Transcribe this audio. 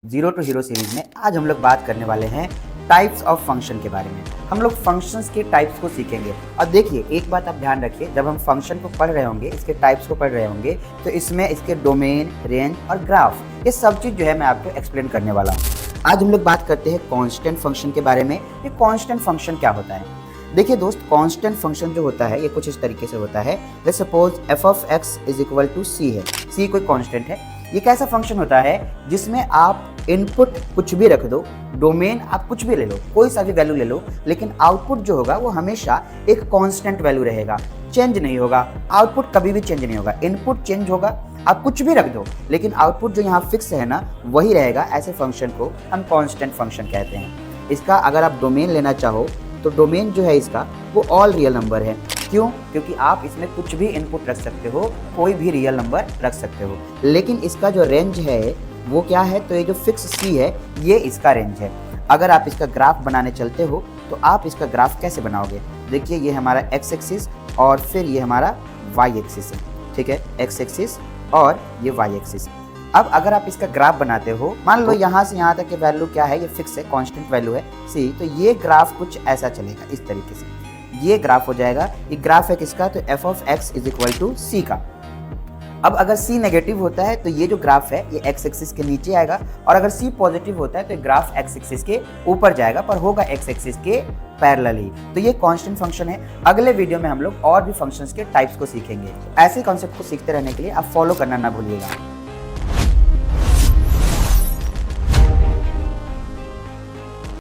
Zero to hero series में आज हम लोग बात करने वाले हैं टाइप्स ऑफ फंक्शन के बारे में। हम लोग फंक्शंस के टाइप्स को सीखेंगे। और देखिए, एक बात आप ध्यान रखिए, जब हम फंक्शन को पढ़ रहे होंगे, इसके टाइप्स को पढ़ रहे होंगे, तो इसमें इसके डोमेन, रेंज और ग्राफ, ये सब चीज़ जो है मैं आपको एक्सप्लेन करने वाला हूँ। आज हम लोग बात करते हैं कांस्टेंट फंक्शन के बारे में। ये कांस्टेंट फंक्शन क्या होता है? देखिए दोस्त, कांस्टेंट फंक्शन जो होता है ये कुछ इस तरीके से होता है। Let's suppose f of x is equal to c है। c कोई कांस्टेंट है। ये कैसा फंक्शन होता है जिसमें आप इनपुट कुछ भी रख दो, डोमेन आप कुछ भी ले लो, कोई सा भी वैल्यू ले लो, लेकिन आउटपुट जो होगा वो हमेशा एक कांस्टेंट वैल्यू रहेगा, चेंज नहीं होगा। आउटपुट कभी भी चेंज नहीं होगा। इनपुट चेंज होगा, आप कुछ भी रख दो, लेकिन आउटपुट जो यहाँ फिक्स है ना, वही रहेगा। ऐसे फंक्शन को हम कांस्टेंट फंक्शन कहते हैं। इसका अगर आप डोमेन लेना चाहो तो डोमेन जो है इसका वो ऑल रियल नंबर है। क्यों? क्योंकि आप इसमें कुछ भी इनपुट रख सकते हो, कोई भी रियल नंबर रख सकते हो। लेकिन इसका जो रेंज है वो क्या है? तो ये जो फिक्स सी है ये इसका रेंज है। अगर आप इसका ग्राफ बनाने चलते हो तो आप इसका ग्राफ कैसे बनाओगे? देखिए, ये हमारा एक्स एक्सिस और फिर ये हमारा वाई एक्सिस है। ठीक है, एक्स एक्सिस और ये वाई एक्सिस। अब अगर आप इसका ग्राफ बनाते हो, मान लो यहाँ से यहाँ तक की वैल्यू क्या है, ये फिक्स है, कांस्टेंट वैल्यू है सी, तो ये ग्राफ कुछ ऐसा चलेगा, इस तरीके से ये ग्राफ हो जाएगा। ये ग्राफ है किसका? तो f of x is equal to C का। अब अगर c नेगेटिव होता है तो ये जो ग्राफ है ये x एक्सिस के नीचे आएगा, और अगर c पॉजिटिव होता है तो ग्राफ x एक्सिस के ऊपर जाएगा, पर होगा x एक्सिस के पैरेलल ही। तो ये कांस्टेंट फंक्शन है। अगले वीडियो में हम लोग और भी फंक्शंस के टाइप्स को सीखेंगे। ऐसे कॉन्सेप्ट को सीखते रहने के लिए आप फॉलो करना ना भूलिएगा।